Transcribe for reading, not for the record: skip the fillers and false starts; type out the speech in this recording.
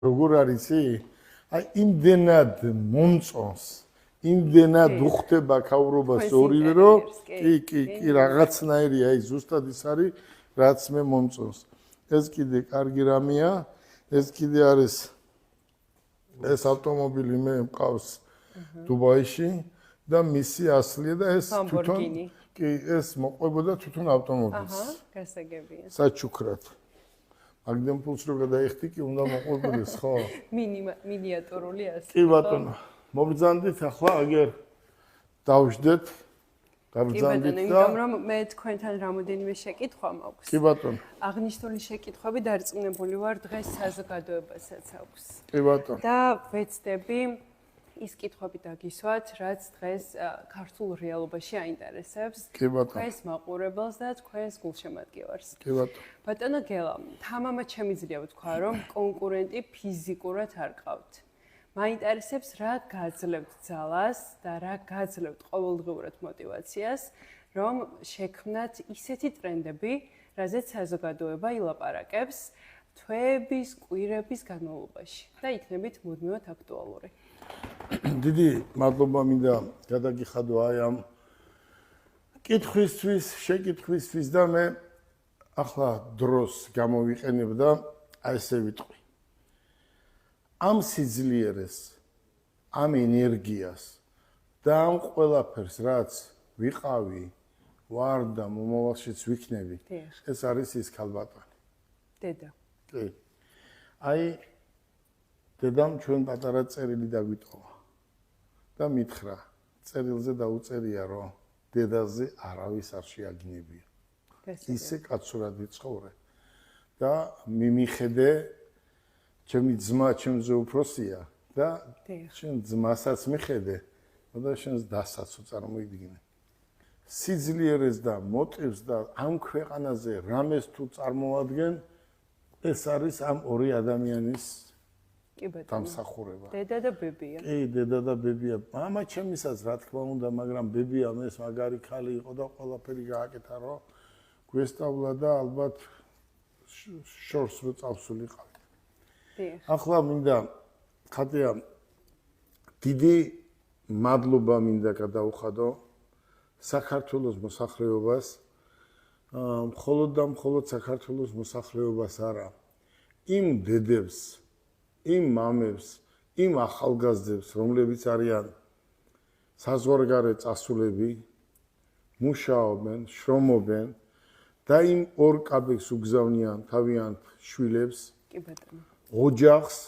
როგორ არიცი? აი იმდენად მომწონს, იმდენად უხდება ქაურობას ორივე, რომ კი, რაღაცნაირი, აი ზუსტად ის არის, რაც მე მომწონს. ეს კიდე კარგი რამეა, ეს კიდე არის ეს ავტომობილი მე მყავს დუბაიში და მისი ასლია და ეს თვითონ კი ეს მოყვებოდა თვითონ ავტომობილს. აჰა, გასაგებია. საჩუქრად. მაგდენ ფულს რო გადაიხდი კი უნდა მოყვებოდეს, ხო? მინიატურული ასლი. კი ბატონო. მობრძანდით ახლა აგერ დავждეთ. გაბრძანდით და იმიტომ რომ მე თქვენთან რამოდენიმე შეკითხვა მაქვს. კი ბატონო. აღნიშნული შეკითხვები დარწმუნებული ვარ დღეს საზოგადოებასაც აქვს. კი ბატონო. და ვეცდები ის კითხვები დაგისვათ, რაც დღეს ქართულ რეალობაში აინტერესებს. კი ბატონო. თქვენს მაყურებელს და თქვენს გულშემატკივარს. კი ბატონო. ბატონო გელა, თამამად შემიძლია ვთქვა, რომ კონკურენტი ფიზიკურად არ ყავთ. მაინტერესებს რა გაძლევთ ძალას და რა გაძლევთ ყოველდღიურად мотиваციას, რომ შექმნათ ისეთი ტრენდები, რაზეც საზოგადოება ილაპარაკებს თვეების, კვირების განმავლობაში და იქნებით მუდმივად აქტუალური. დიდი მადლობა მინდა გადაგიხადო აი ამ კითხვისთვის, შეკითხვისთვის და მე ახლა დროს გამოვიყენებ და აი ესე ვიტყვი. ამ სიძლიერეს, ამ ენერგიას და ამ ყველაფერს, რაც ვიყავი, ვარ და მომავალშიც ვიქნები, ეს არის ის ქალბატონი. დედა. კი. აი დედამ ჩვენ პატარა წერილი დაგვიტოვა და მითხრა, წერილზე დაუწერია, რომ დედაზე არავის არ შეაგინებია. ისე კაცურად ვიცხოვრე და მიმიხედე ჩემი ძმა ჩემზე უფროსია და შენ ძმასაც მიხედე და შენს დასაც წარმოიდგინე. სიძლიერეს და მოტივს და ამ ქვეყანაზე რამეს თუ წარმოადგენ, ეს არის ამ ორი ადამიანის დამსახურება. დედა და ბებია. კი, დედა და ბებია. მამა ჩემისაც რა თქმა უნდა, მაგრამ ბებია ეს მაგარი ქალი იყო და ყველაფერი გააკეთა, რომ გვესწავლა და ალბათ შორს რო წავსულიყავით. ახლა მინდა ხატია დიდი მადლობა მინდა გადაუხადო საქართველოს მოსახლეობას, მხოლოდ და მხოლოდ საქართველოს მოსახლეობას არა, იმ დედებს, იმ მამებს, იმ ახალგაზრდებს, რომლებიც არიან საზღვარგარეთ წასულები, მუშაობენ, შრომობენ და იმ ორ კაბებს უგზავნიან თავიანთ შვილებს, კი ბატონო. ოჯახს